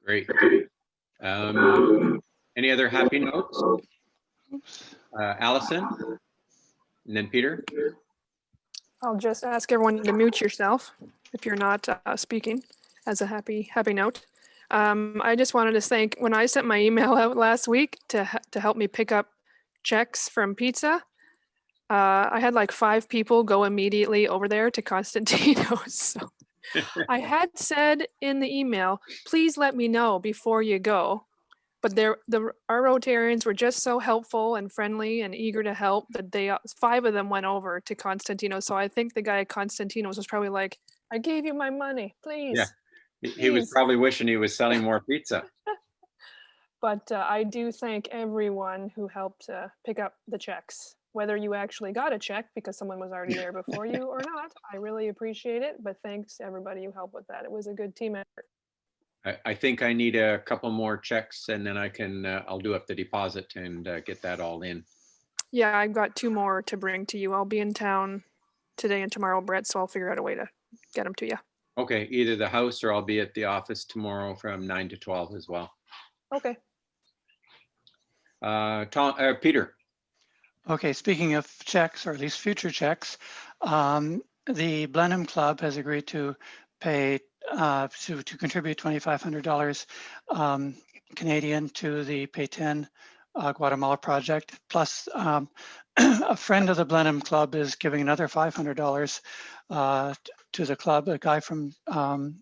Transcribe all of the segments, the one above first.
Great. Any other happy notes? Alysson, and then Peter. I'll just ask everyone to mute yourself if you're not speaking as a happy note. I just wanted to thank, when I sent my email out last week to help me pick up checks from pizza, I had like 5 people go immediately over there to Constantino's. So I had said in the email, please let me know before you go. But our Rotarians were just so helpful and friendly and eager to help that 5 of them went over to Constantino. So I think the guy at Constantino's was probably like, I gave you my money, please. Yeah, he was probably wishing he was selling more pizza. But I do thank everyone who helped pick up the checks. Whether you actually got a check because someone was already there before you or not, I really appreciate it. But thanks to everybody who helped with that. It was a good team effort. I think I need a couple more checks and then I'll do up the deposit and get that all in. Yeah, I've got 2 more to bring to you. I'll be in town today and tomorrow, Brett, so I'll figure out a way to get them to you. Okay, either the house or I'll be at the office tomorrow from 9 to 12 as well. Okay. Peter. Okay, speaking of checks, or at least future checks, the Blenheim Club has agreed to pay to contribute $2,500 Canadian to the Pay-10 Guatemala project. Plus, a friend of the Blenheim Club is giving another $500 to the club, a guy from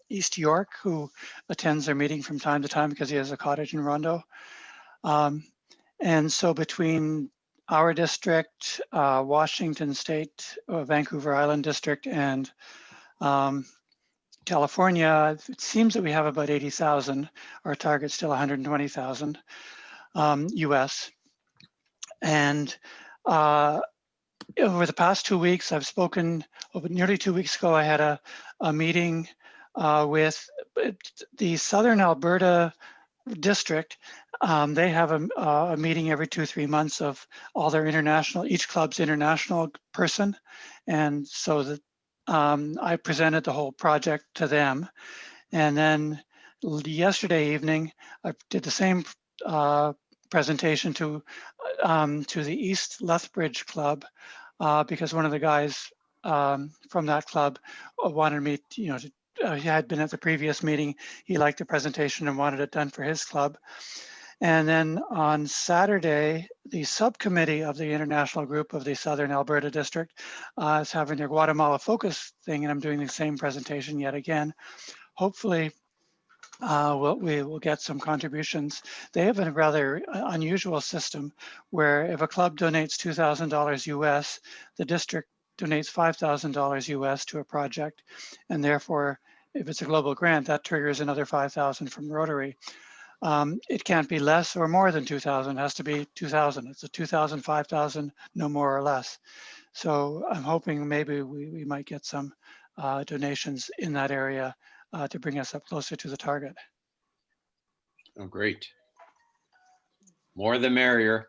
East York who attends their meeting from time to time because he has a cottage in Rondo. And so between our district, Washington State, Vancouver Island District, and California, it seems that we have about 80,000. Our target's still 120,000 US. And over the past 2 weeks, I've spoken, nearly 2 weeks ago, I had a meeting with the Southern Alberta district. They have a meeting every 2-3 months of all their each club's international person. And so that I presented the whole project to them. And then yesterday evening, I did the same presentation to the East Lethbridge Club because one of the guys from that club wanted me, he had been at the previous meeting. He liked the presentation and wanted it done for his club. And then on Saturday, the subcommittee of the international group of the Southern Alberta District is having their Guatemala focus thing, and I'm doing the same presentation yet again. Hopefully, we will get some contributions. They have a rather unusual system where if a club donates $2,000 US, the district donates $5,000 US to a project, and therefore, if it's a global grant, that triggers another 5,000 from Rotary. It can't be less or more than 2,000. It has to be 2,000. It's a 2,000, 5,000, no more or less. So I'm hoping maybe we might get some donations in that area to bring us up closer to the target. Oh, great. More the merrier.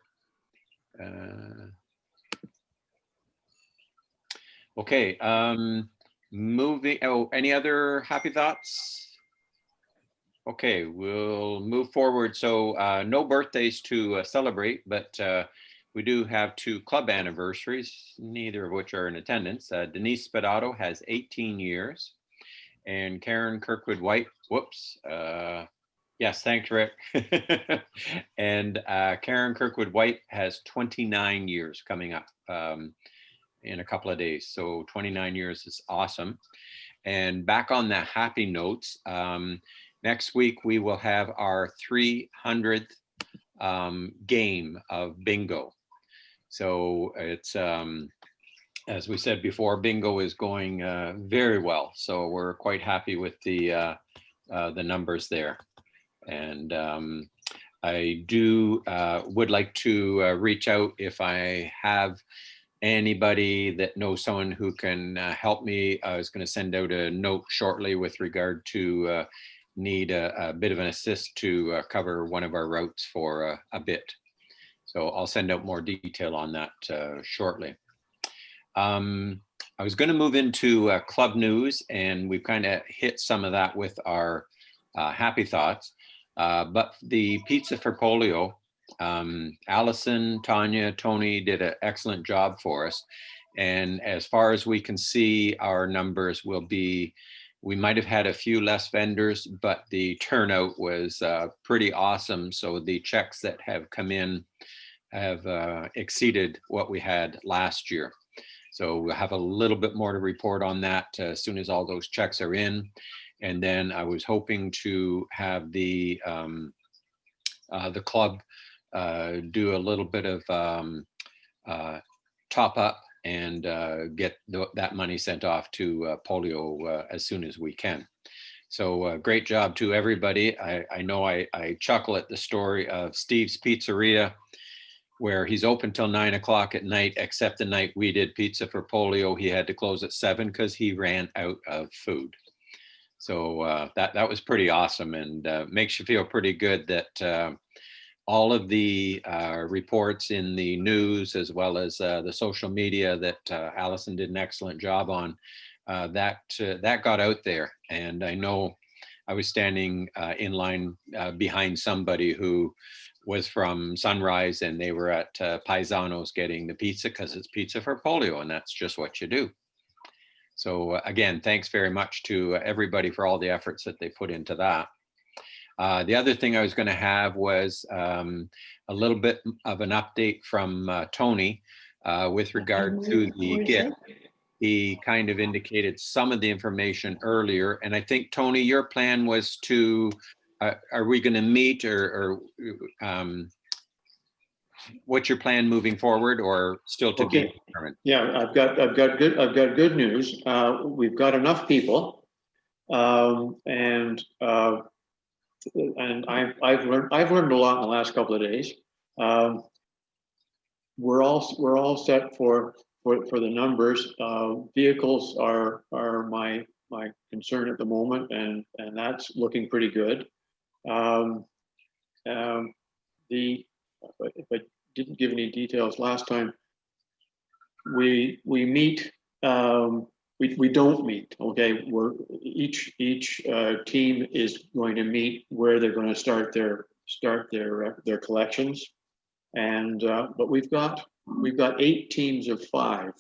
Okay, moving, any other happy thoughts? Okay, we'll move forward. So no birthdays to celebrate, but we do have 2 club anniversaries, neither of which are in attendance. Denise Spadato has 18 years and Karen Kirkwood White, whoops. Yes, thanks, Rick. And Karen Kirkwood White has 29 years coming up in a couple of days. So 29 years is awesome. And back on the happy notes, next week, we will have our 300th game of bingo. So it's, as we said before, bingo is going very well. So we're quite happy with the numbers there. And I would like to reach out if I have anybody that knows someone who can help me. I was going to send out a note shortly with regard to need a bit of an assist to cover one of our routes for a bit. So I'll send out more detail on that shortly. I was going to move into club news, and we've kind of hit some of that with our happy thoughts. But the pizza for polio, Alysson, Tanya, Tony did an excellent job for us. And as far as we can see, our numbers will be, we might have had a few less vendors, but the turnout was pretty awesome. So the checks that have come in have exceeded what we had last year. So we'll have a little bit more to report on that as soon as all those checks are in. And then I was hoping to have the club do a little bit of top up and get that money sent off to polio as soon as we can. So great job to everybody. I know I chuckle at the story of Steve's Pizzeria, where he's open till 9 o'clock at night, except the night we did pizza for polio, he had to close at 7 because he ran out of food. So that was pretty awesome, and makes you feel pretty good that all of the reports in the news, as well as the social media that Alysson did an excellent job on, that got out there. And I know I was standing in line behind somebody who was from Sunrise, and they were at Paisano's getting the pizza because it's pizza for polio, and that's just what you do. So again, thanks very much to everybody for all the efforts that they put into that. The other thing I was going to have was a little bit of an update from Tony with regard to the gift. He kind of indicated some of the information earlier, and I think, Tony, your plan was to, are we going to meet, or what's your plan moving forward, or still to be determined? Yeah, I've got good news. We've got enough people, and I've learned a lot in the last couple of days. We're all set for the numbers. Vehicles are my concern at the moment, and that's looking pretty good. If I didn't give any details last time, we meet. We don't meet. Okay, each team is going to meet where they're going to start their collections, and but we've got 8 teams of 5,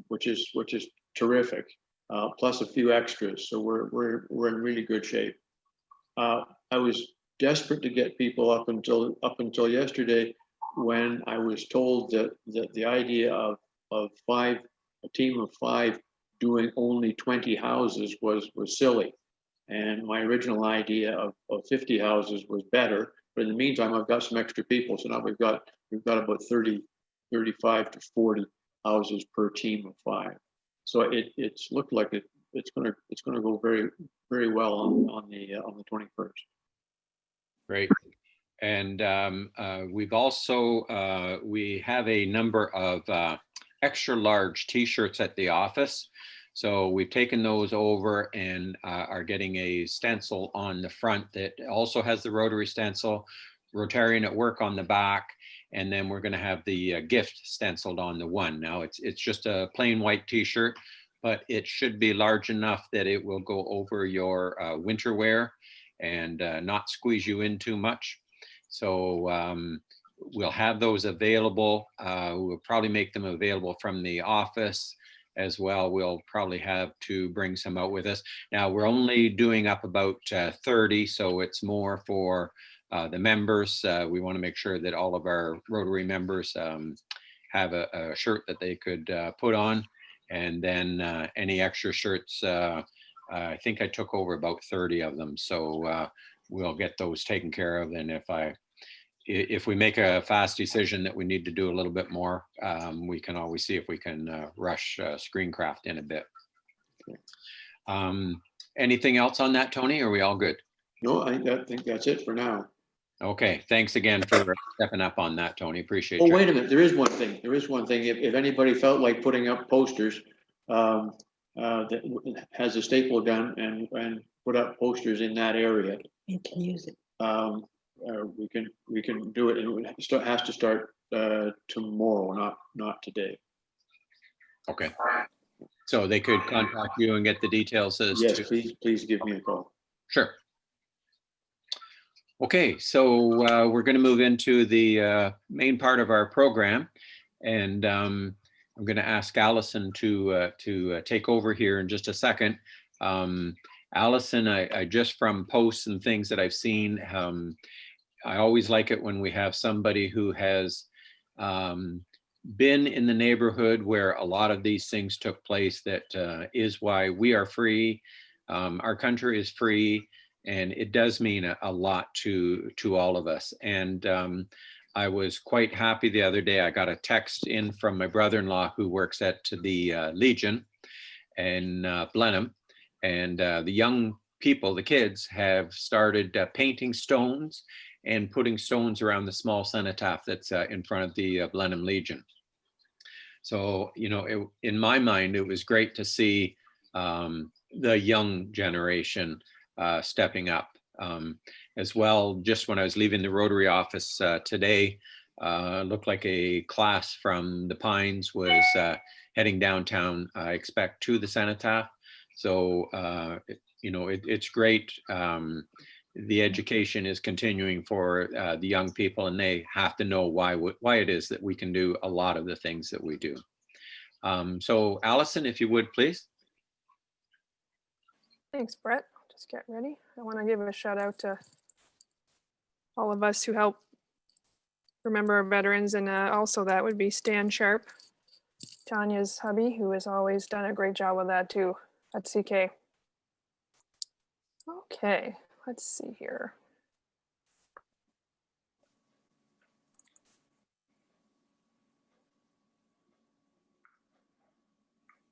which is terrific, plus a few extras. So we're in really good shape. I was desperate to get people up until yesterday, when I was told that the idea of a team of 5 doing only 20 houses was silly, and my original idea of 50 houses was better. But in the meantime, I've got some extra people, so now we've got about 35 to 40 houses per team of 5. So it's looked like it's gonna go very, very well on the 21st. Great. And we've also, we have a number of extra large t-shirts at the office. So we've taken those over and are getting a stencil on the front that also has the Rotary stencil, Rotarian at Work on the back, and then we're going to have the gift stenciled on the one. Now it's just a plain white t-shirt, but it should be large enough that it will go over your winter wear and not squeeze you in too much. So we'll have those available. We'll probably make them available from the office as well. We'll probably have to bring some out with us. Now we're only doing up about 30, so it's more for the members. We want to make sure that all of our Rotary members have a shirt that they could put on, and then any extra shirts, I think I took over about 30 of them, so we'll get those taken care of. And if we make a fast decision that we need to do a little bit more, we can always see if we can rush Screencraft in a bit. Anything else on that, Tony? Are we all good? No, I think that's it for now. Okay, thanks again for stepping up on that, Tony. Appreciate it. Oh, wait a minute. There is one thing. If anybody felt like putting up posters, that has a staple gun and put up posters in that area, You can use it. we can do it, and it has to start tomorrow, not today. Okay. So they could contact you and get the details as Yes, to. please give me a call. Sure. Okay, so we're going to move into the main part of our program, and I'm going to ask Alysson to take over here in just a second. Alysson, I just from posts and things that I've seen, I always like it when we have somebody who has been in the neighborhood where a lot of these things took place. That is why we are free. Our country is free. And it does mean a lot to all of us. And I was quite happy the other day. I got a text in from my brother-in-law who works at the Legion in Blenheim. And the young people, the kids, have started painting stones and putting stones around the small cenotaph that's in front of the Blenheim Legion. So, you know, in my mind, it was great to see the young generation stepping up as well. Just when I was leaving the Rotary office today, looked like a class from the Pines was heading downtown, I expect, to the cenotaph. So, you know, it's great. The education is continuing for the young people, and they have to know why it is that we can do a lot of the things that we do. So Alysson, if you would, please. Thanks, Brett. Just get ready. I want to give a shout out to all of us who help remember our veterans, and also that would be Stan Sharp, Tanya's hubby, who has always done a great job with that too at CK. Okay, let's see here.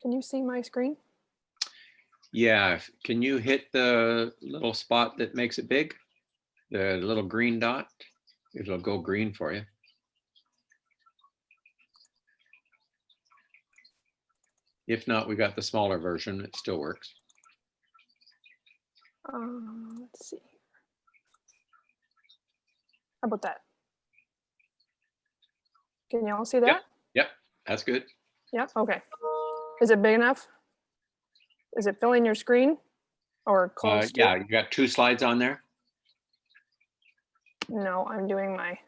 Can you see my screen? Yeah, can you hit the little spot that makes it big? The little green dot? It'll go green for you. If not, we got the smaller version. It still works. Let's see. How about that? Can you all see that? Yep, that's good. Yeah, okay. Is it big enough? Is it filling your screen or close to? Yeah, you got 2 slides on there. No, I'm doing my.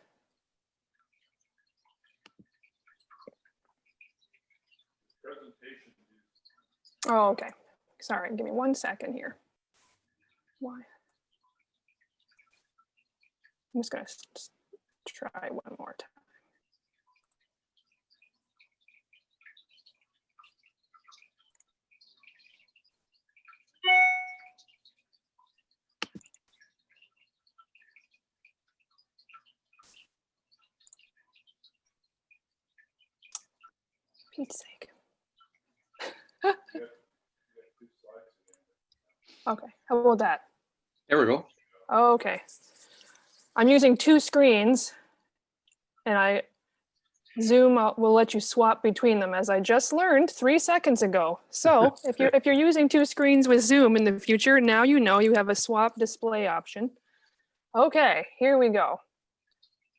Oh, okay. Sorry, give me 1 second here. Why? I'm just gonna try one more time. Pete's sake. Okay, how about that? There we go. Okay. I'm using 2 screens, and Zoom will let you swap between them, as I just learned 3 seconds ago. So if you're using 2 screens with Zoom in the future, now you know you have a swap display option. Okay, here we go.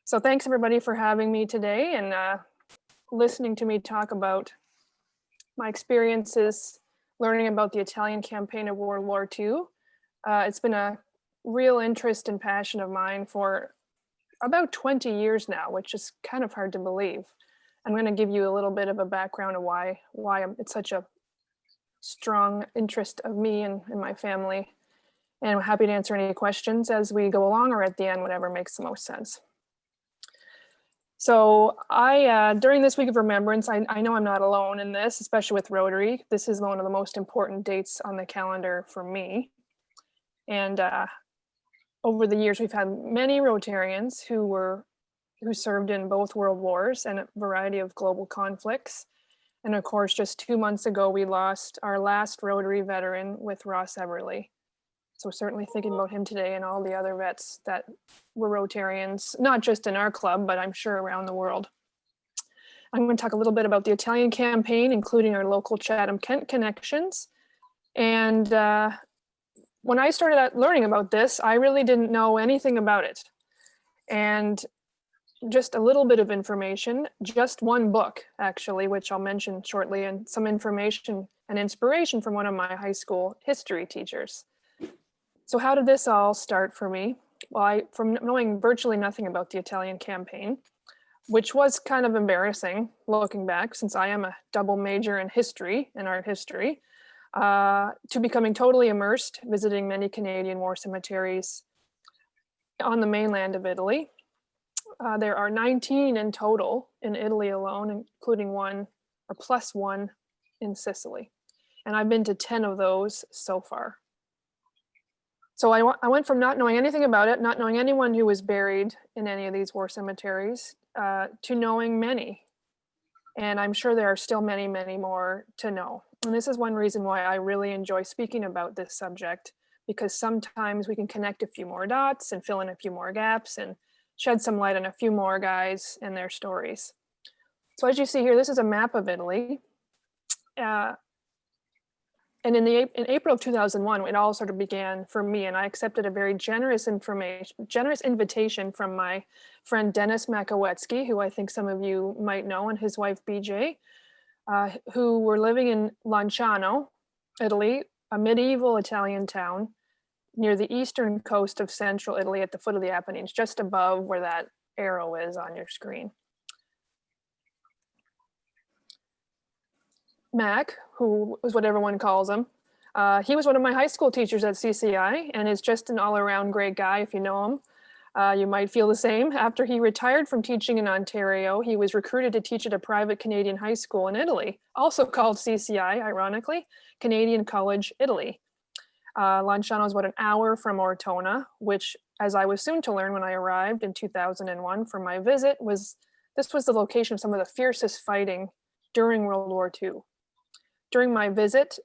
So thanks everybody for having me today and listening to me talk about my experiences learning about the Italian campaign of World War II. It's been a real interest and passion of mine for about 20 years now, which is kind of hard to believe. I'm going to give you a little bit of a background of why it's such a strong interest of me and my family. And I'm happy to answer any questions as we go along or at the end, whatever makes the most sense. So during this week of Remembrance, I know I'm not alone in this, especially with Rotary. This is one of the most important dates on the calendar for me. And over the years, we've had many Rotarians who served in both world wars and a variety of global conflicts. And of course, just 2 months ago, we lost our last Rotary veteran with Ross Everly. So certainly thinking about him today and all the other vets that were Rotarians, not just in our club, but I'm sure around the world. I'm going to talk a little bit about the Italian campaign, including our local Chatham-Kent connections. And when I started learning about this, I really didn't know anything about it. And just a little bit of information, just one book, actually, which I'll mention shortly, and some information an inspiration from one of my high school history teachers. So how did this all start for me? Well, from knowing virtually nothing about the Italian campaign, which was kind of embarrassing looking back, since I am a double major in history and art history, to becoming totally immersed, visiting many Canadian war cemeteries on the mainland of Italy. There are 19 in total in Italy alone, including one or plus one in Sicily. And I've been to 10 of those so far. So I went from not knowing anything about it, not knowing anyone who was buried in any of these war cemeteries, to knowing many. And I'm sure there are still many, many more to know. And this is one reason why I really enjoy speaking about this subject, because sometimes we can connect a few more dots and fill in a few more gaps and shed some light on a few more guys and their stories. So as you see here, this is a map of Italy. And in April of 2001, it all sort of began for me, and I accepted a very generous invitation from my friend Dennis Makowetsky, who I think some of you might know, and his wife BJ, who were living in Lanciano, Italy, a medieval Italian town near the eastern coast of central Italy at the foot of the Apennines, just above where that arrow is on your screen. Mac, who was what everyone calls him, he was one of my high school teachers at CCI and is just an all-around great guy if you know him. You might feel the same. After he retired from teaching in Ontario, he was recruited to teach at a private Canadian high school in Italy, also called CCI, ironically, Canadian College, Italy. Lanciano is about an hour from Ortona, which, as I was soon to learn when I arrived in 2001 for my visit, this was the location of some of the fiercest fighting during World War II. During my visit,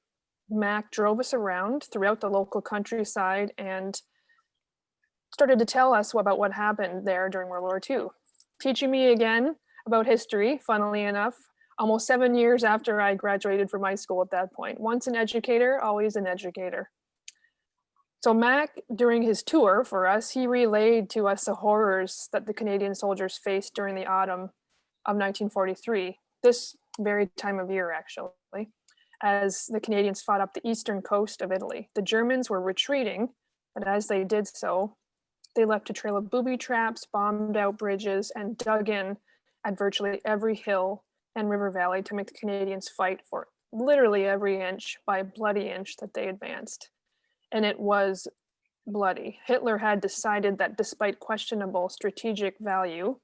Mac drove us around throughout the local countryside and started to tell us about what happened there during World War II, teaching me again about history, funnily enough, almost 7 years after I graduated from high school at that point. Once an educator, always an educator. So Mac, during his tour for us, he relayed to us the horrors that the Canadian soldiers faced during the autumn of 1943, this very time of year, actually, as the Canadians fought up the eastern coast of Italy. The Germans were retreating, but as they did so, they left a trail of booby traps, bombed out bridges, and dug in at virtually every hill and river valley to make the Canadians fight for literally every inch by bloody inch that they advanced. And it was bloody. Hitler had decided that despite questionable strategic value,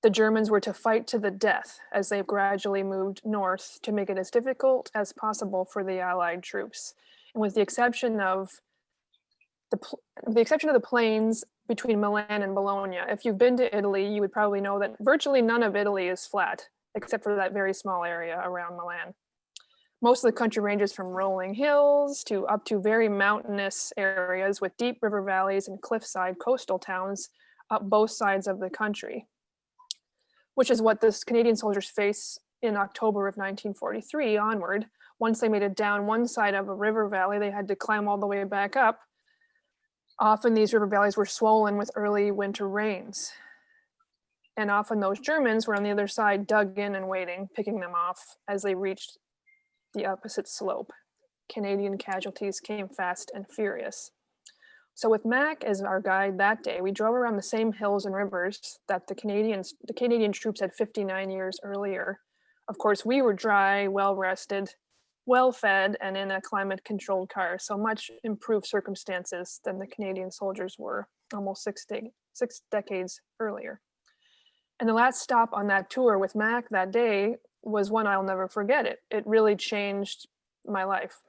the Germans were to fight to the death as they gradually moved north to make it as difficult as possible for the Allied troops. And with the exception of the plains between Milan and Bologna, if you've been to Italy, you would probably know that virtually none of Italy is flat, except for that very small area around Milan. Most of the country ranges from rolling hills to up to very mountainous areas with deep river valleys and cliffside coastal towns up both sides of the country, which is what the Canadian soldiers faced in October of 1943 onward. Once they made it down one side of a river valley, they had to climb all the way back up. Often these river valleys were swollen with early winter rains. And often those Germans were on the other side, dug in and waiting, picking them off as they reached the opposite slope. Canadian casualties came fast and furious. So with Mac as our guide that day, we drove around the same hills and rivers that the Canadian troops had 59 years earlier. Of course, we were dry, well-rested, well-fed, and in a climate-controlled car, so much improved circumstances than the Canadian soldiers were almost six decades earlier. And the last stop on that tour with Mac that day was one I'll never forget. It really changed my life.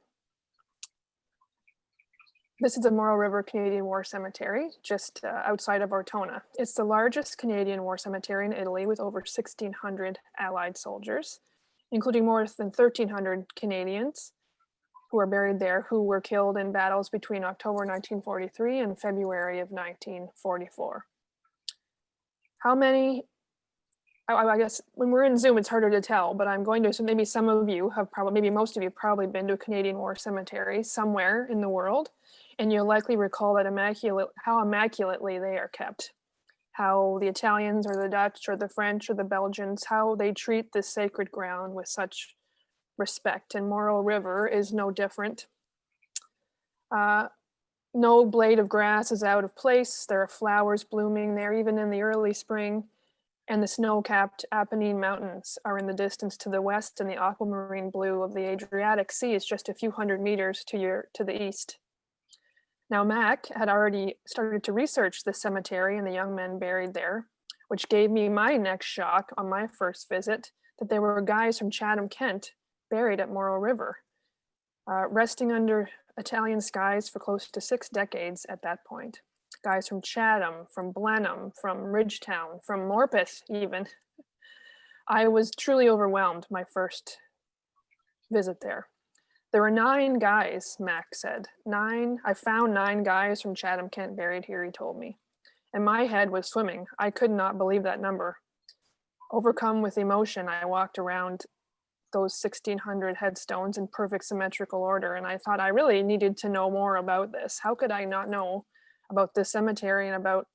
This is the Moro River Canadian War Cemetery, just outside of Ortona. It's the largest Canadian war cemetery in Italy with over 1,600 Allied soldiers, including more than 1,300 Canadians who are buried there who were killed in battles between October 1943 and February of 1944. How many? I guess when we're in Zoom, it's harder to tell, but I'm going to assume maybe some of you have probably, maybe most of you have probably been to a Canadian war cemetery somewhere in the world, and you'll likely recall that how immaculately they are kept, how the Italians or the Dutch or the French or the Belgians, how they treat this sacred ground with such respect, and Moro River is no different. No blade of grass is out of place. There are flowers blooming there even in the early spring, and the snow-capped Apennine Mountains are in the distance to the west, and the aquamarine blue of the Adriatic Sea is just a few hundred meters to the east. Now, Mac had already started to research the cemetery and the young men buried there, which gave me my next shock on my first visit, that there were guys from Chatham-Kent buried at Moro River, resting under Italian skies for close to 6 decades at that point. Guys from Chatham, from Blenheim, from Ridgetown, from Morpeth even. I was truly overwhelmed my first visit there. There were 9 guys, Mac said. 9, I found 9 guys from Chatham-Kent buried here, he told me. And my head was swimming. I could not believe that number. Overcome with emotion, I walked around those 1,600 headstones in perfect symmetrical order. And I thought I really needed to know more about this. How could I not know about this cemetery and about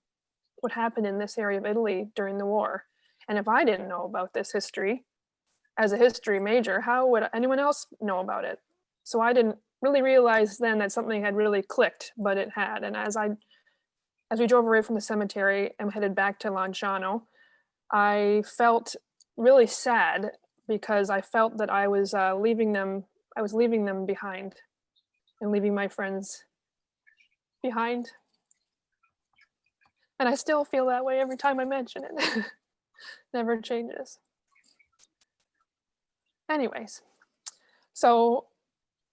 what happened in this area of Italy during the war? And if I didn't know about this history, as a history major, how would anyone else know about it? So I didn't really realize then that something had really clicked, but it had. And as we drove away from the cemetery and headed back to Lanciano, I felt really sad because I felt that I was leaving them behind and leaving my friends behind. And I still feel that way every time I mention it. Never changes. Anyways, so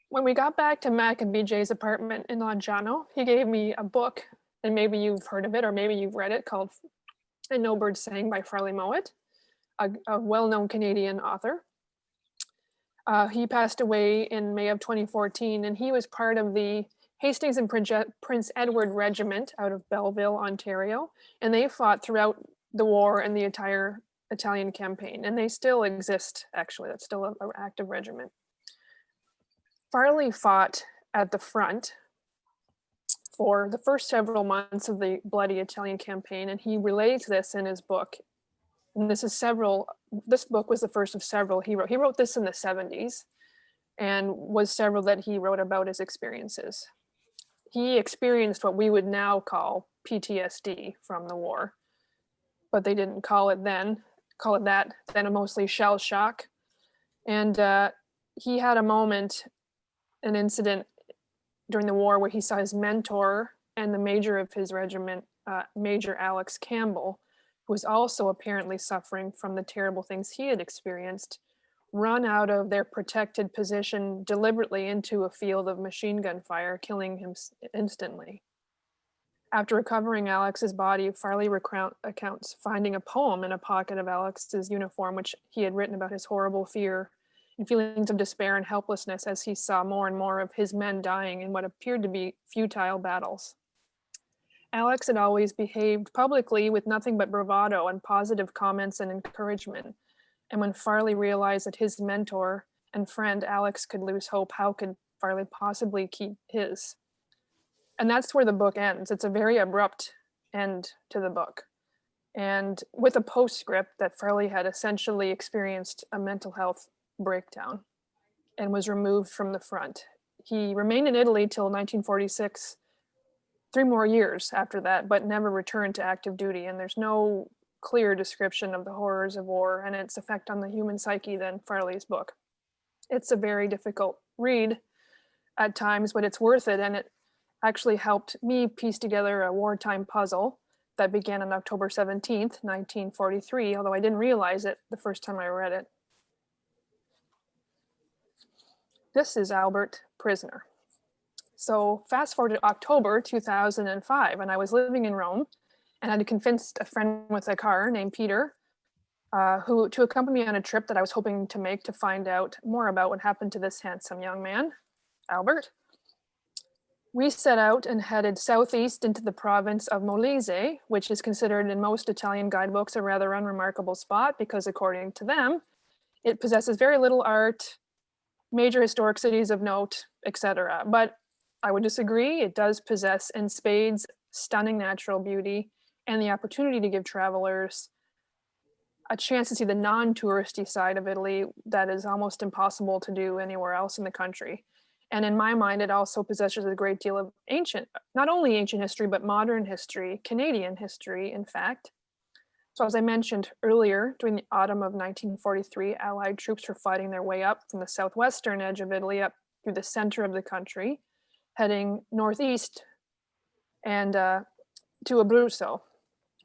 when we got back to Mac and BJ's apartment in Lanciano, he gave me a book, and maybe you've heard of it or maybe you've read it, called A No Bird Sang by Farley Mowat, a well-known Canadian author. He passed away in May of 2014, and he was part of the Hastings and Prince Edward Regiment out of Belleville, Ontario, and they fought throughout the war and the entire Italian campaign, and they still exist, actually. That's still an active regiment. Farley fought at the front for the first several months of the bloody Italian campaign, and he relates this in his book. And this book was the first of several he wrote. He wrote this in the 70s, and was several that he wrote about his experiences. He experienced what we would now call PTSD from the war, but they didn't call it that, then mostly shell shock. And he had a moment, an incident during the war where he saw his mentor and the major of his regiment, Major Alex Campbell, who was also apparently suffering from the terrible things he had experienced, run out of their protected position deliberately into a field of machine gun fire, killing him instantly. After recovering Alex's body, Farley recounts finding a poem in a pocket of Alex's uniform, which he had written about his horrible fear and feelings of despair and helplessness as he saw more and more of his men dying in what appeared to be futile battles. Alex had always behaved publicly with nothing but bravado and positive comments and encouragement. And when Farley realized that his mentor and friend Alex could lose hope, how could Farley possibly keep his? And that's where the book ends. It's a very abrupt end to the book. And with a postscript that Farley had essentially experienced a mental health breakdown and was removed from the front. He remained in Italy till 1946, 3 more years after that, but never returned to active duty. And there's no clear description of the horrors of war and its effect on the human psyche than Farley's book. It's a very difficult read at times, but it's worth it. And it actually helped me piece together a wartime puzzle that began on October 17th, 1943, although I didn't realize it the first time I read it. This is Albert Prisoner. So fast forward to October 2005, and I was living in Rome, and I had convinced a friend with a car named Peter to accompany me on a trip that I was hoping to make to find out more about what happened to this handsome young man, Albert. We set out and headed southeast into the province of Molise, which is considered in most Italian guidebooks a rather unremarkable spot because according to them, it possesses very little art, major historic cities of note, etc. But I would disagree. It does possess in spades stunning natural beauty and the opportunity to give travelers a chance to see the non-touristy side of Italy that is almost impossible to do anywhere else in the country. And in my mind, it also possesses a great deal of ancient, not only ancient history, but modern history, Canadian history, in fact. So as I mentioned earlier, during the autumn of 1943, Allied troops were fighting their way up from the southwestern edge of Italy up through the center of the country, heading northeast and to Abruzzo,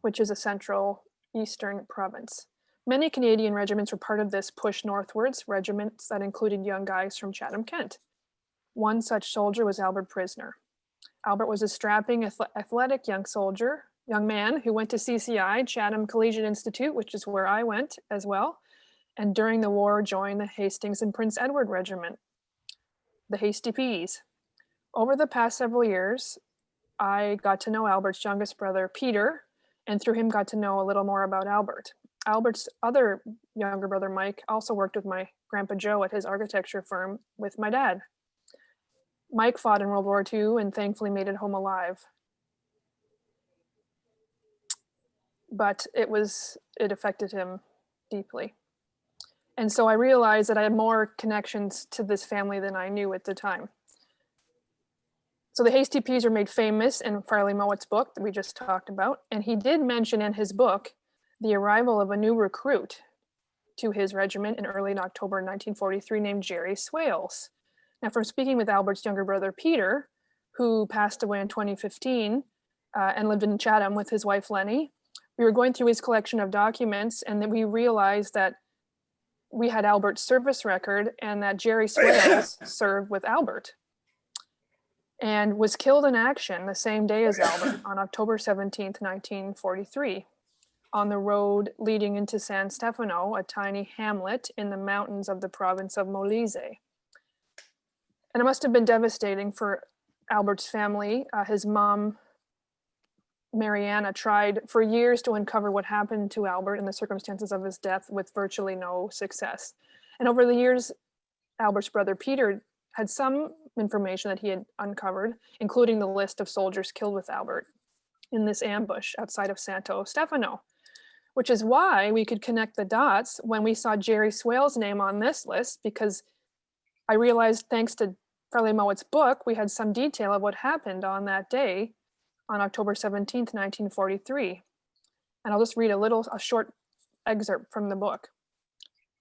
which is a central eastern province. Many Canadian regiments were part of this push northwards, regiments that included young guys from Chatham-Kent. One such soldier was Albert Prisner. Albert was a strapping, athletic young man who went to CCI, Chatham Collegiate Institute, which is where I went as well, and during the war joined the Hastings and Prince Edward Regiment, the Hasty Peas. Over the past several years, I got to know Albert's youngest brother, Peter, and through him got to know a little more about Albert. Albert's other younger brother, Mike, also worked with my grandpa Joe at his architecture firm with my dad. Mike fought in World War II and thankfully made it home alive. But it affected him deeply. And so I realized that I had more connections to this family than I knew at the time. So the Hasty Peas were made famous in Farley Mowat's book that we just talked about. And he did mention in his book the arrival of a new recruit to his regiment in early October 1943 named Jerry Swales. Now, from speaking with Albert's younger brother, Peter, who passed away in 2015 and lived in Chatham with his wife, Lenny, we were going through his collection of documents and then we realized that we had Albert's service record and that Jerry Swales served with Albert and was killed in action the same day as Albert on October 17th, 1943, on the road leading into San Stefano, a tiny hamlet in the mountains of the province of Molise. And it must have been devastating for Albert's family. His mom, Mariana, tried for years to uncover what happened to Albert and the circumstances of his death with virtually no success. And over the years, Albert's brother Peter had some information that he had uncovered, including the list of soldiers killed with Albert in this ambush outside of Santo Stefano, which is why we could connect the dots when we saw Jerry Swales' name on this list, because I realized thanks to Farley Mowat's book, we had some detail of what happened on that day on October 17th, 1943. And I'll just read a short excerpt from the book.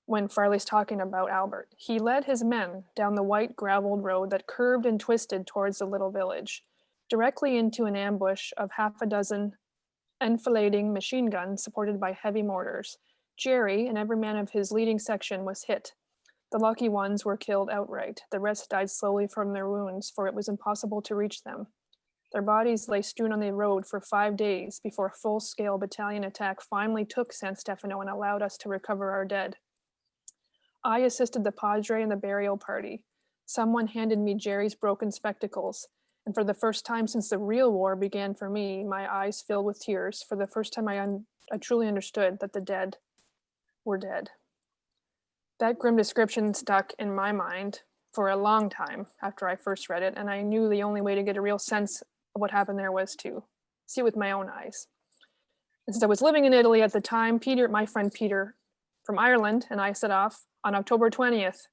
When Farley's talking about Albert, he led his men down the white graveled road that curved and twisted towards the little village, directly into an ambush of half a dozen enfilading machine guns supported by heavy mortars. Jerry and every man of his leading section was hit. The lucky ones were killed outright. The rest died slowly from their wounds, for it was impossible to reach them. Their bodies lay strewn on the road for 5 days before a full-scale battalion attack finally took San Stefano and allowed us to recover our dead. I assisted the padre in the burial party. Someone handed me Jerry's broken spectacles, and for the first time since the real war began for me, my eyes filled with tears. For the first time, I truly understood that the dead were dead. That grim description stuck in my mind for a long time after I first read it, and I knew the only way to get a real sense of what happened there was to see it with my own eyes. And since I was living in Italy at the time, my friend Peter from Ireland, and I set off on October 20th,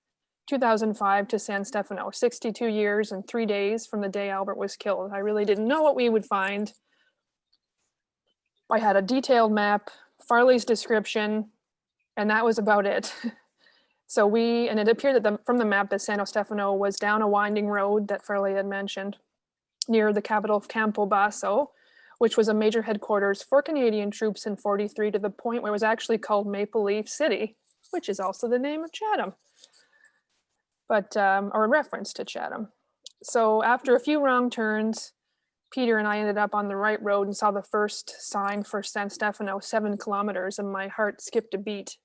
2005 to San Stefano, 62 years and 3 days from the day Albert was killed. I really didn't know what we would find. I had a detailed map, Farley's description, and that was about it. And it appeared that from the map that Santo Stefano was down a winding road that Farley had mentioned near the capital of Campobasso, which was a major headquarters for Canadian troops in 43 to the point where it was actually called Maple Leaf City, which is also the name of Chatham, or a reference to Chatham. So after a few wrong turns, Peter and I ended up on the right road and saw the first sign for San Stefano, 7 kilometers, and my heart skipped a beat.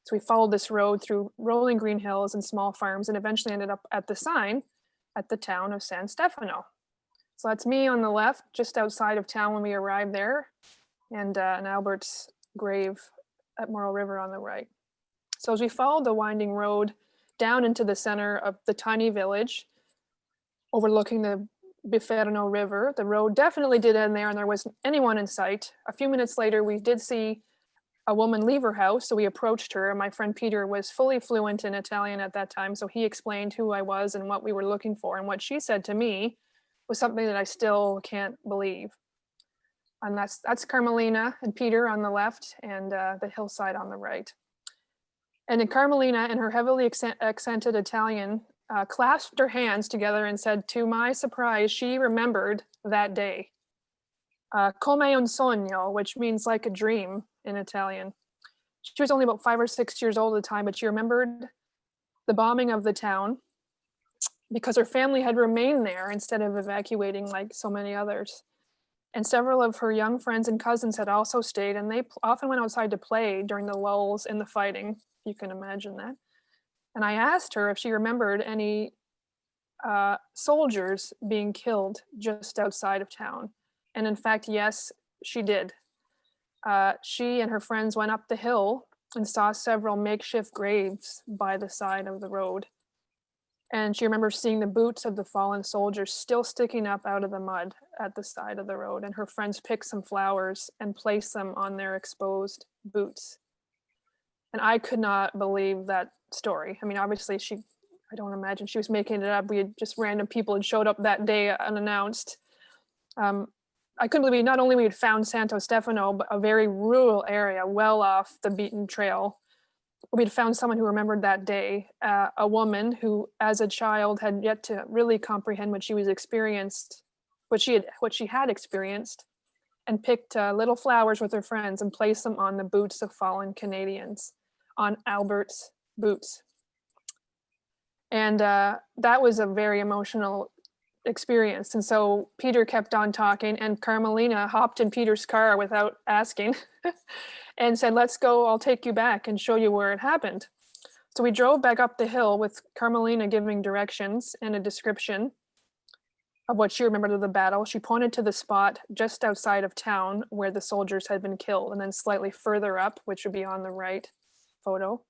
So we followed this road through rolling green hills and small farms and eventually ended up at the sign at the town of San Stefano. So that's me on the left, just outside of town when we arrived there, and Albert's grave at Moro River on the right. So as we followed the winding road down into the center of the tiny village, overlooking the Biferno River, the road definitely did end there and there wasn't anyone in sight. A few minutes later, we did see a woman leave her house. So we approached her, and my friend Peter was fully fluent in Italian at that time. So he explained who I was and what we were looking for. And what she said to me was something that I still can't believe. And that's Carmelina and Peter on the left, and the hillside on the right. And then Carmelina, in her heavily accented Italian, clasped her hands together and said, to my surprise, she remembered that day. Come un sogno, which means like a dream in Italian. She was only about 5 or 6 years old at the time, but she remembered the bombing of the town because her family had remained there instead of evacuating like so many others. And several of her young friends and cousins had also stayed, and they often went outside to play during the lulls in the fighting, if you can imagine that. And I asked her if she remembered any soldiers being killed just outside of town. And in fact, yes, she did. She and her friends went up the hill and saw several makeshift graves by the side of the road. And she remembers seeing the boots of the fallen soldiers still sticking up out of the mud at the side of the road. And her friends picked some flowers and placed them on their exposed boots. And I could not believe that story. I mean, obviously I don't imagine she was making it up. We had just random people had showed up that day unannounced. I couldn't believe not only we had found Santo Stefano, but a very rural area, well off the beaten trail. We'd found someone who remembered that day, a woman who, as a child, had yet to really comprehend what she was experienced, what she had experienced, and picked little flowers with her friends and placed them on the boots of fallen Canadians, on Albert's boots. And that was a very emotional experience. And so Peter kept on talking, and Carmelina hopped in Peter's car without asking and said, let's go, I'll take you back and show you where it happened. So we drove back up the hill with Carmelina giving directions and a description of what she remembered of the battle. She pointed to the spot just outside of town where the soldiers had been killed, and then slightly further up, which would be on the right photo,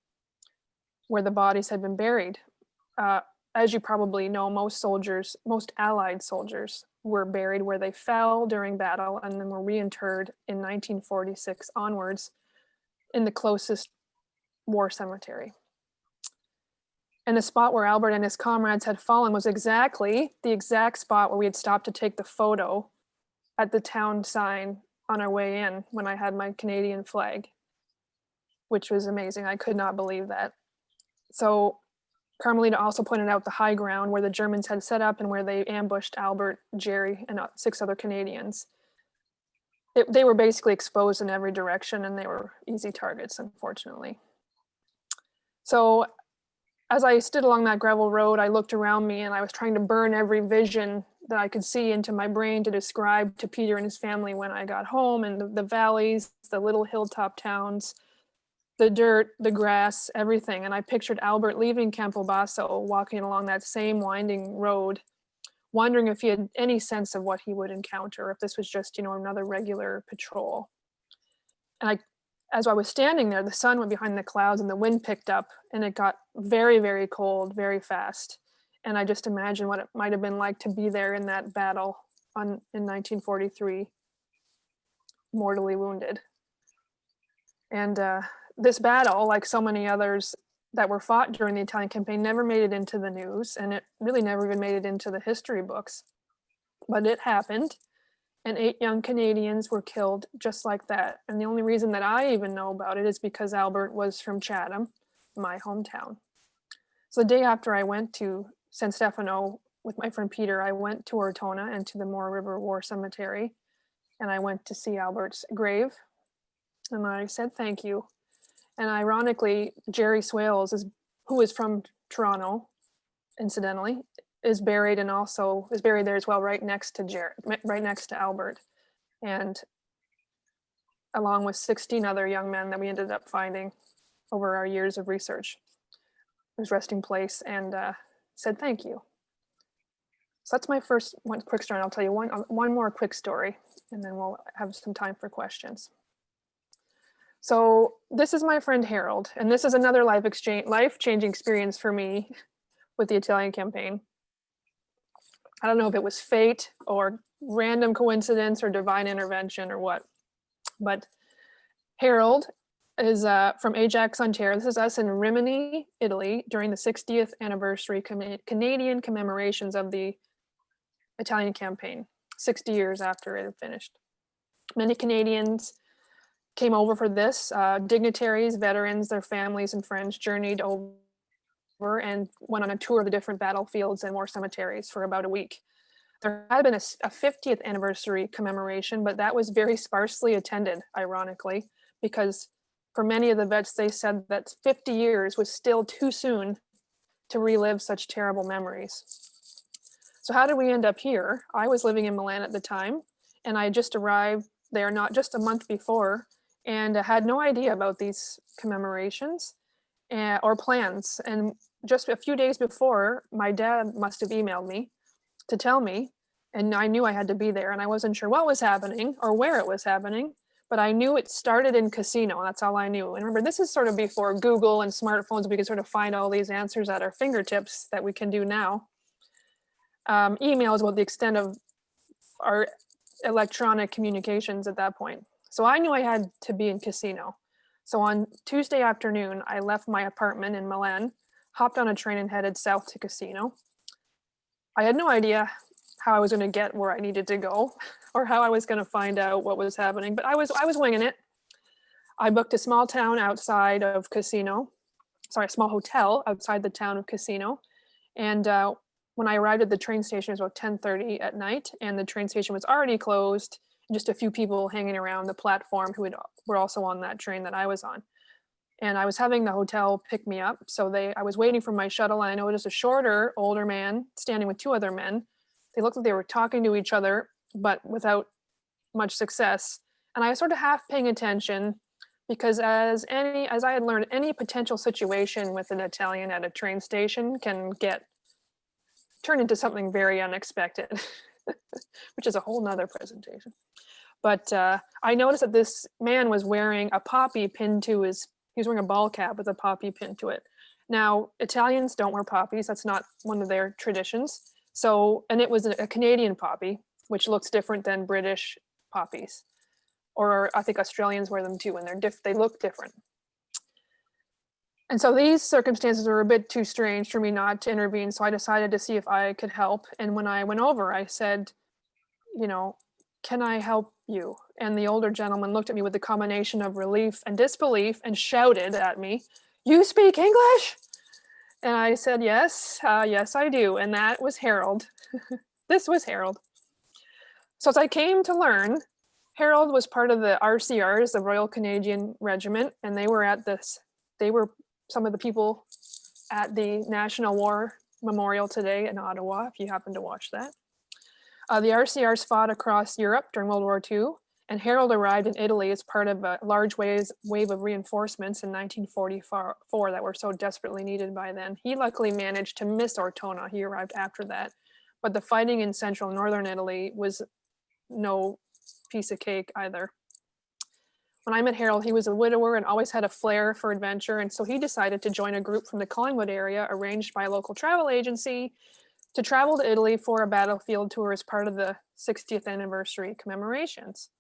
where the bodies had been buried. As you probably know, most Allied soldiers were buried where they fell during battle and then were reinterred in 1946 onwards in the closest war cemetery. And the spot where Albert and his comrades had fallen was exactly the exact spot where we had stopped to take the photo at the town sign on our way in when I had my Canadian flag, which was amazing. I could not believe that. So Carmelina also pointed out the high ground where the Germans had set up and where they ambushed Albert, Jerry, and 6 other Canadians. They were basically exposed in every direction, and they were easy targets, unfortunately. So as I stood along that gravel road, I looked around me and I was trying to burn every vision that I could see into my brain to describe to Peter and his family when I got home, and the valleys, the little hilltop towns, the dirt, the grass, everything. And I pictured Albert leaving Campobasso, walking along that same winding road, wondering if he had any sense of what he would encounter, if this was just, another regular patrol. And as I was standing there, the sun went behind the clouds and the wind picked up, and it got very, very cold, very fast. And I just imagined what it might have been like to be there in that battle in 1943, mortally wounded. And this battle, like so many others that were fought during the Italian campaign, never made it into the news, and it really never even made it into the history books. But it happened, and 8 young Canadians were killed just like that. And the only reason that I even know about it is because Albert was from Chatham, my hometown. So the day after I went to San Stefano with my friend Peter, I went to Ortona and to the Moro River War Cemetery, and I went to see Albert's grave, and I said thank you. And ironically, Jerry Swales, who is from Toronto, incidentally, is buried there as well, right next to Albert, and along with 16 other young men that we ended up finding over our years of research, his resting place, and said thank you. So that's my first one quick story. And I'll tell you one more quick story, and then we'll have some time for questions. So this is my friend Harold, and this is another life-changing experience for me with the Italian campaign. I don't know if it was fate or random coincidence or divine intervention or what, but Harold is from Ajax, Ontario. This is us in Rimini, Italy, during the 60th anniversary Canadian commemorations of the Italian campaign, 60 years after it had finished. Many Canadians came over for this. Dignitaries, veterans, their families and friends journeyed over and went on a tour of the different battlefields and war cemeteries for about a week. There had been a 50th anniversary commemoration, but that was very sparsely attended, ironically, because for many of the vets, they said that 50 years was still too soon to relive such terrible memories. So how did we end up here? I was living in Milan at the time, and I just arrived there not just a month before, and I had no idea about these commemorations or plans. And just a few days before, my dad must have emailed me to tell me, and I knew I had to be there, and I wasn't sure what was happening or where it was happening, but I knew it started in Casino. That's all I knew. And remember, this is sort of before Google and smartphones. We could sort of find all these answers at our fingertips that we can do now. Email is about the extent of our electronic communications at that point. So I knew I had to be in Casino. So on Tuesday afternoon, I left my apartment in Milan, hopped on a train and headed south to Casino. I had no idea how I was going to get where I needed to go or how I was going to find out what was happening, but I was winging it. I booked a small town outside of Casino, sorry, a small hotel outside the town of Casino. And when I arrived at the train station, it was about 10:30 at night, and the train station was already closed. Just a few people hanging around the platform who were also on that train that I was on. And I was having the hotel pick me up. So I was waiting for my shuttle, and I noticed a shorter, older man standing with two other men. They looked like they were talking to each other, but without much success. And I was sort of half paying attention because as I had learned, any potential situation with an Italian at a train station can turn into something very unexpected, which is a whole nother presentation. But I noticed that this man was wearing a poppy pinned to he was wearing a ball cap with a poppy pinned to it. Now, Italians don't wear poppies. That's not one of their traditions. So, and it was a Canadian poppy, which looks different than British poppies. Or I think Australians wear them too, and they look different. And so these circumstances were a bit too strange for me not to intervene. So I decided to see if I could help. And when I went over, I said, can I help you? And the older gentleman looked at me with a combination of relief and disbelief and shouted at me, "You speak English?" And I said, yes, I do. And that was Harold. This was Harold. So as I came to learn, Harold was part of the RCRs, the Royal Canadian Regiment, and they were some of the people at the National War Memorial today in Ottawa, if you happen to watch that. The RCRs fought across Europe during World War II, and Harold arrived in Italy as part of a large wave of reinforcements in 1944 that were so desperately needed by then. He luckily managed to miss Ortona. He arrived after that. But the fighting in central and northern Italy was no piece of cake either. When I met Harold, he was a widower and always had a flair for adventure, and so he decided to join a group from the Collingwood area arranged by a local travel agency to travel to Italy for a battlefield tour as part of the 60th anniversary commemorations.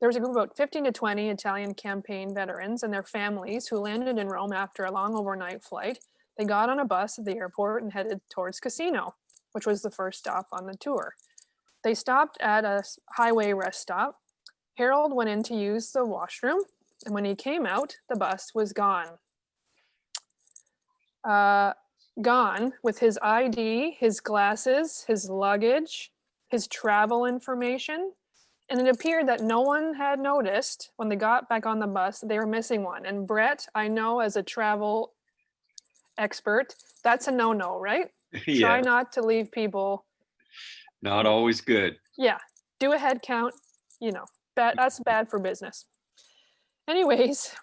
There was a group of about 15 to 20 Italian campaign veterans and their families who landed in Rome after a long overnight flight. They got on a bus at the airport and headed towards Casino, which was the first stop on the tour. They stopped at a highway rest stop. Harold went in to use the washroom, and when he came out, the bus was gone. Gone with his ID, his glasses, his luggage, his travel information. And it appeared that no one had noticed when they got back on the bus that they were missing one. And Brett, I know as a travel expert, that's a no-no, right? Yeah. Try not to leave people. Not always good. Yeah, do a head count, that's bad for business. Anyways,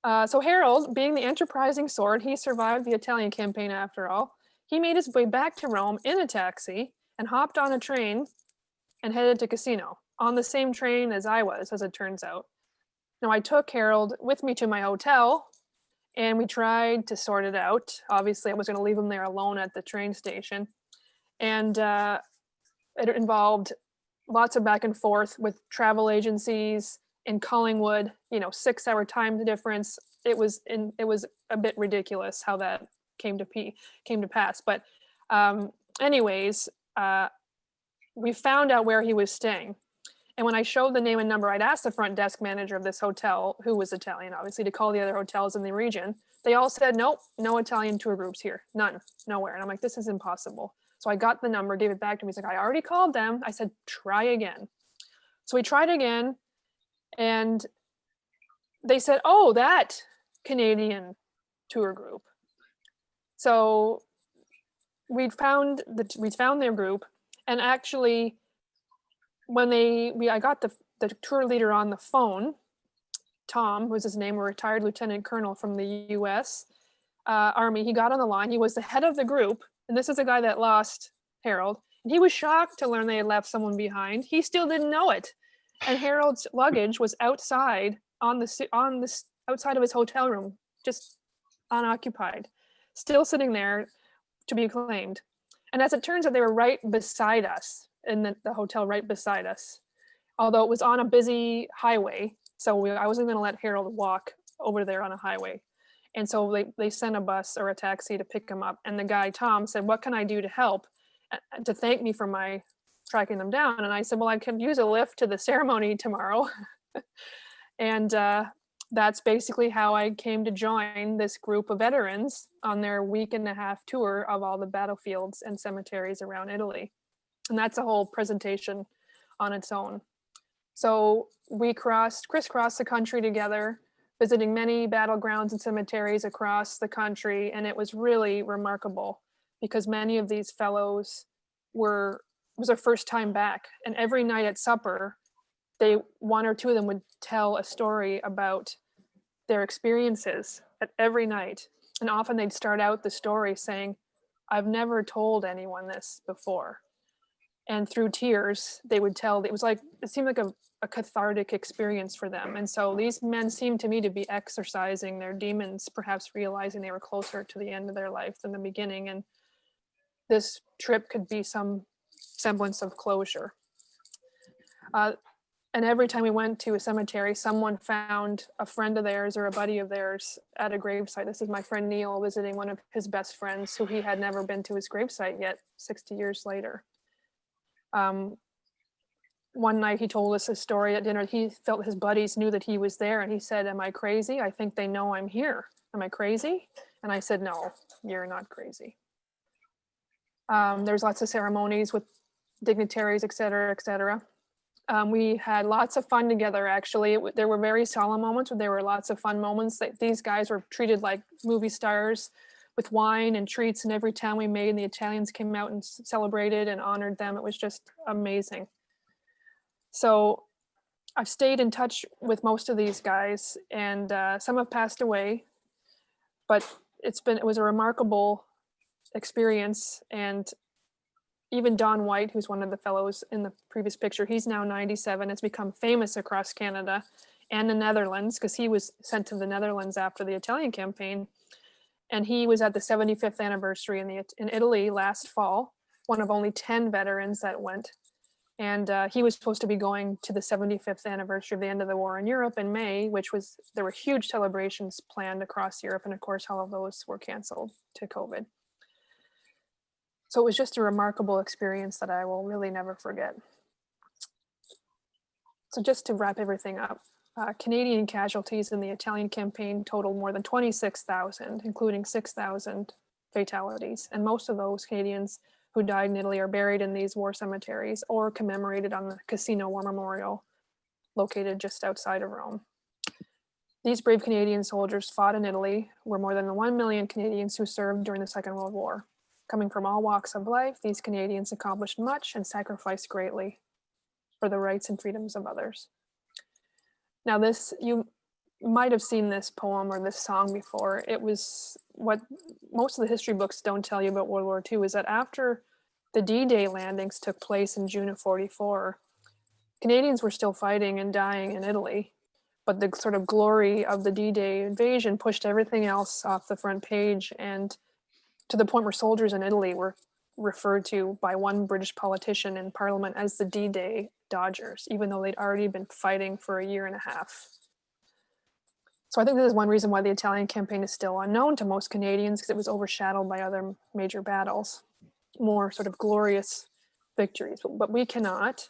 so Harold, being the enterprising sort, he survived the Italian campaign after all. He made his way back to Rome in a taxi and hopped on a train and headed to Casino on the same train as I was, as it turns out. Now I took Harold with me to my hotel and we tried to sort it out. Obviously I was going to leave him there alone at the train station. And it involved lots of back and forth with travel agencies in Collingwood, 6-hour time difference. It was a bit ridiculous how that came to pass. But anyways, we found out where he was staying. And when I showed the name and number, I'd asked the front desk manager of this hotel, who was Italian, obviously, to call the other hotels in the region. They all said, nope, no Italian tour groups here, none, nowhere. And I'm like, this is impossible. So I got the number, gave it back to him. He's like, I already called them. I said, try again. So we tried again, and they said, oh, that Canadian tour group. So we found their group, and actually, when I got the tour leader on the phone, Tom was his name, a retired lieutenant colonel from the U.S. Army. He got on the line. He was the head of the group, and this is a guy that lost Harold. And he was shocked to learn they had left someone behind. He still didn't know it, and Harold's luggage was outside outside of his hotel room, just unoccupied, still sitting there to be claimed. And as it turns out, they were right beside us in the hotel, right beside us, although it was on a busy highway. So I wasn't going to let Harold walk over there on a highway. And so they sent a bus or a taxi to pick him up. And the guy, Tom, said, what can I do to help, to thank me for my tracking them down? And I said, well, I could use a lift to the ceremony tomorrow. And that's basically how I came to join this group of veterans on their 1.5-week tour of all the battlefields and cemeteries around Italy. And that's a whole presentation on its own. So we crisscrossed the country together, visiting many battlegrounds and cemeteries across the country. And it was really remarkable because many of these fellows was their first time back. And every night at supper, one or two of them would tell a story about their experiences at every night. And often they'd start out the story saying, I've never told anyone this before. And through tears, they would tell, it seemed like a cathartic experience for them. And so these men seemed to me to be exercising their demons, perhaps realizing they were closer to the end of their life than the beginning. And this trip could be some semblance of closure. And every time we went to a cemetery, someone found a friend of theirs or a buddy of theirs at a gravesite. This is my friend Neil visiting one of his best friends who he had never been to his gravesite yet, 60 years later. One night he told us a story at dinner. He felt his buddies knew that he was there, and he said, am I crazy? I think they know I'm here. Am I crazy? And I said, no, you're not crazy. There's lots of ceremonies with dignitaries, et cetera, et cetera. We had lots of fun together, actually. There were very solemn moments, but there were lots of fun moments. These guys were treated like movie stars with wine and treats in every town we made, and the Italians came out and celebrated and honored them. It was just amazing. So I've stayed in touch with most of these guys, and some have passed away, but it was a remarkable experience. And even Don White, who's one of the fellows in the previous picture, he's now 97, has become famous across Canada and the Netherlands, because he was sent to the Netherlands after the Italian campaign. And he was at the 75th anniversary in Italy last fall, one of only 10 veterans that went. And he was supposed to be going to the 75th anniversary of the end of the war in Europe in May, there were huge celebrations planned across Europe. And of course, all of those were canceled to COVID. So it was just a remarkable experience that I will really never forget. So just to wrap everything up, Canadian casualties in the Italian campaign totaled more than 26,000, including 6,000 fatalities. And most of those Canadians who died in Italy are buried in these war cemeteries or commemorated on the Casino War Memorial located just outside of Rome. These brave Canadian soldiers fought in Italy, where more than 1 million Canadians who served during the Second World War. Coming from all walks of life, these Canadians accomplished much and sacrificed greatly for the rights and freedoms of others. Now you might have seen this poem or this song before. It was what most of the history books don't tell you about World War II, is that after the D-Day landings took place in June of '44, Canadians were still fighting and dying in Italy, but the sort of glory of the D-Day invasion pushed everything else off the front page, and to the point where soldiers in Italy were referred to by one British politician in Parliament as the D-Day Dodgers, even though they'd already been fighting for a year and a half. So I think this is one reason why the Italian campaign is still unknown to most Canadians, because it was overshadowed by other major battles, more sort of glorious victories. But we cannot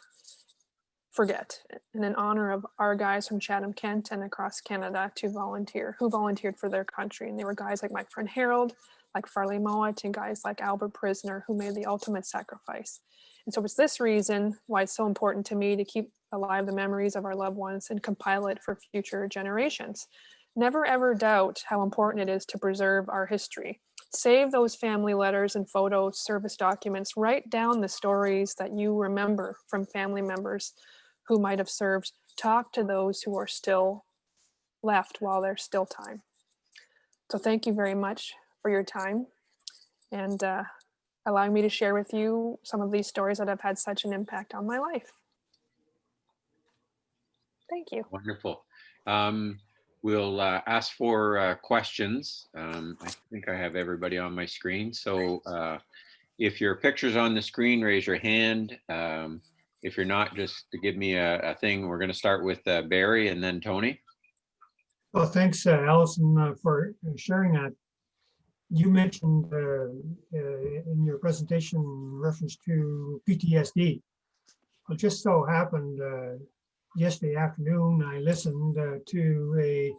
forget, and in honor of our guys from Chatham-Kent and across Canada who volunteered for their country. And they were guys like my friend Harold, like Farley Mowat, and guys like Albert Prisoner, who made the ultimate sacrifice. And so it's this reason why it's so important to me to keep alive the memories of our loved ones and compile it for future generations. Never ever doubt how important it is to preserve our history. Save those family letters and photos, service documents, write down the stories that you remember from family members who might have served. Talk to those who are still left while there's still time. So thank you very much for your time and allowing me to share with you some of these stories that have had such an impact on my life. Thank you. Wonderful. We'll ask for questions. I think I have everybody on my screen. So if your picture's on the screen, raise your hand. If you're not, just to give me a thing. We're going to start with Barry and then Tony. Well, thanks, Alysson, for sharing that. You mentioned in your presentation reference to PTSD. It just so happened yesterday afternoon, I listened to a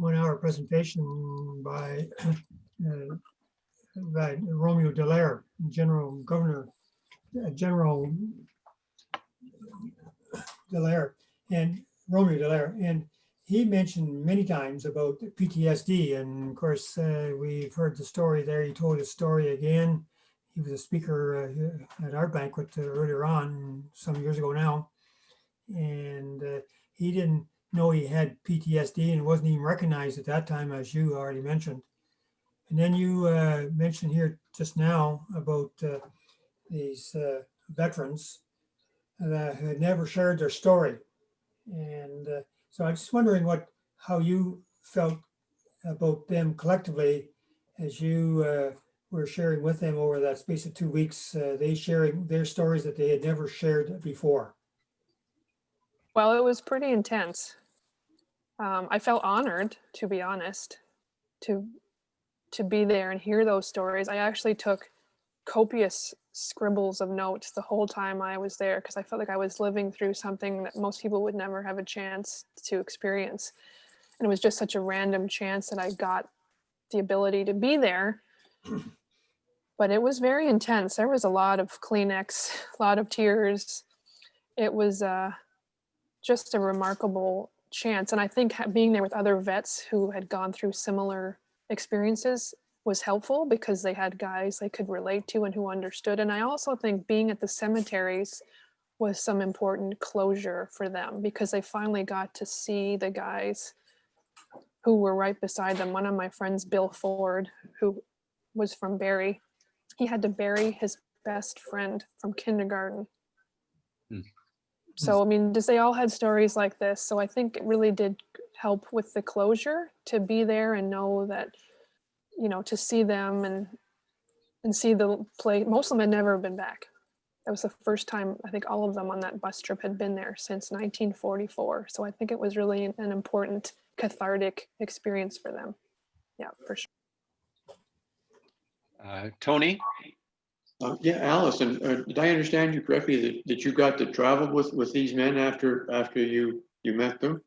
1-hour presentation by Romeo Dallaire, General Dallaire, and Romeo Dallaire, and he mentioned many times about PTSD. And of course, we've heard the story there. He told his story again. He was a speaker at our banquet earlier on, some years ago now. And he didn't know he had PTSD and wasn't even recognized at that time, as you already mentioned. And then you mentioned here just now about these veterans that had never shared their story. And so I'm just wondering how you felt about them collectively as you were sharing with them over that space of 2 weeks, they sharing their stories that they had never shared before. Well, it was pretty intense. I felt honored, to be honest, to be there and hear those stories. I actually took copious scribbles of notes the whole time I was there, because I felt like I was living through something that most people would never have a chance to experience. And it was just such a random chance that I got the ability to be there. But it was very intense. There was a lot of Kleenex, a lot of tears. It was just a remarkable chance. And I think being there with other vets who had gone through similar experiences was helpful, because they had guys they could relate to and who understood. And I also think being at the cemeteries was some important closure for them, because they finally got to see the guys who were right beside them. One of my friends, Bill Ford, who was from Barrie, he had to bury his best friend from kindergarten. So, I mean, they all had stories like this. So I think it really did help with the closure to be there and know that, you know, to see them and see the play. Most of them had never been back. That was the first time, I think all of them on that bus trip had been there since 1944. So I think it was really an important cathartic experience for them. Yeah, for sure. Tony? Yeah, Alysson, did I understand you correctly that you got to travel with these men after you met them?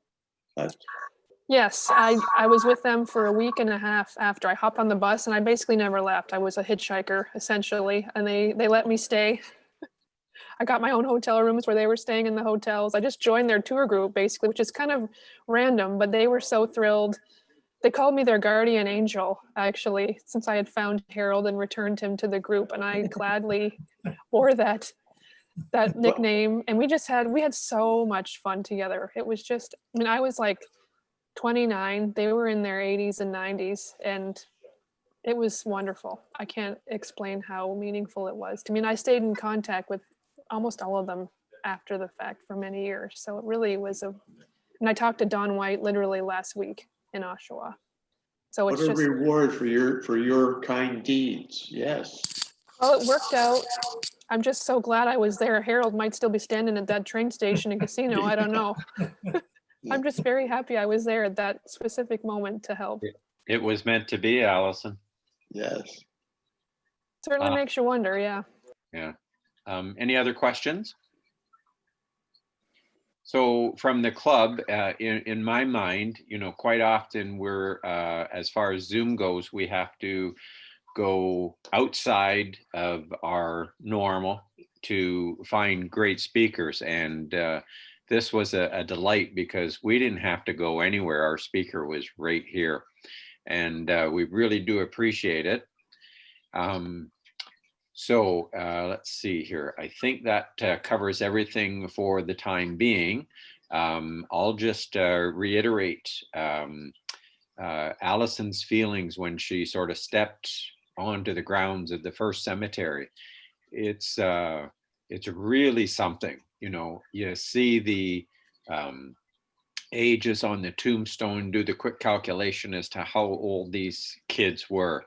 Yes, I was with them for a week and a half after. I hopped on the bus and I basically never left. I was a hitchhiker essentially, and they let me stay. I got my own hotel rooms where they were staying in the hotels. I just joined their tour group basically, which is kind of random, but they were so thrilled. They called me their guardian angel, actually, since I had found Harold and returned him to the group, and I gladly wore that nickname. And we had so much fun together. It was just, I mean, I was like 29, they were in their 80s and 90s, and it was wonderful. I can't explain how meaningful it was to me. And I stayed in contact with almost all of them after the fact for many years. So it really was and I talked to Don White literally last week in Oshawa. So it's what a just reward for your kind deeds. Yes. Well, it worked out. I'm just so glad I was there. Harold might still be standing at that train station and casino. I don't know. I'm just very happy I was there at that specific moment to help. It was meant to be, Alysson. Yes. Certainly makes you wonder, yeah. Yeah. Any other questions? So from the club, in my mind, you know, quite often we're, as far as Zoom goes, we have to go outside of our normal to find great speakers. And this was a delight because we didn't have to go anywhere. Our speaker was right here. And we really do appreciate it. So let's see here. I think that covers everything for the time being. I'll just reiterate Alyson's feelings when she sort of stepped onto the grounds of the first cemetery. It's really something, you know. You see the ages on the tombstone, do the quick calculation as to how old these kids were,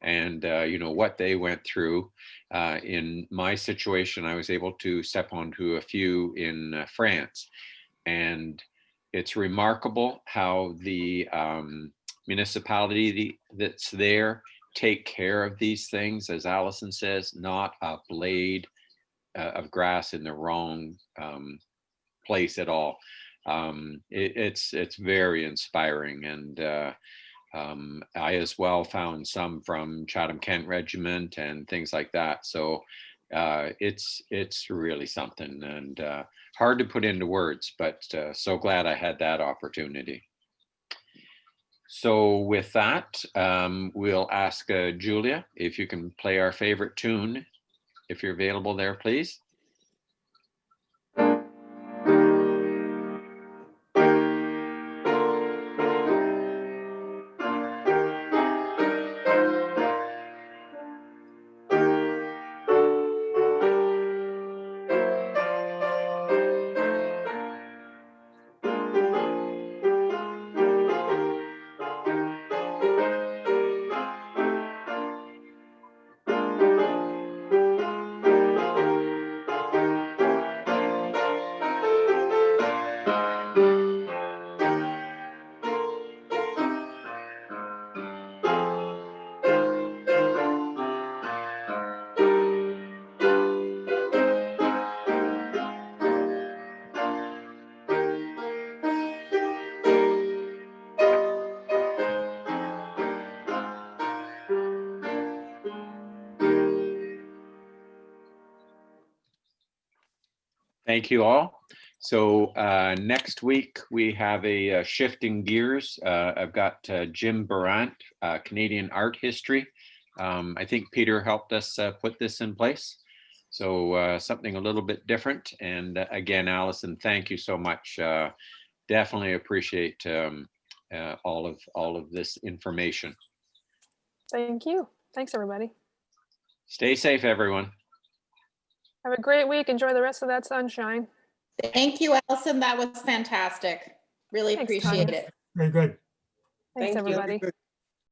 and you know what they went through. In my situation, I was able to step onto a few in France, and it's remarkable how the municipality that's there take care of these things. As Alysson says, not a blade of grass in the wrong place at all. It's very inspiring, and I as well found some from Chatham-Kent Regiment and things like that. So it's really something, and hard to put into words, but so glad I had that opportunity. So with that, we'll ask Julia if you can play our favorite tune, if you're available there, please. Thank you all. So next week we have a shifting gears. I've got Jim Barant, Canadian art history. I think Peter helped us put this in place. So something a little bit different. And again, Alysson, thank you so much. Definitely appreciate all of this information. Thank you. Thanks, everybody. Stay safe, everyone. Have a great week. Enjoy the rest of that sunshine. Thank you, Alysson. That was fantastic. Really Thanks, appreciate Tanya. it. Very good. Thanks, Thank you. everybody.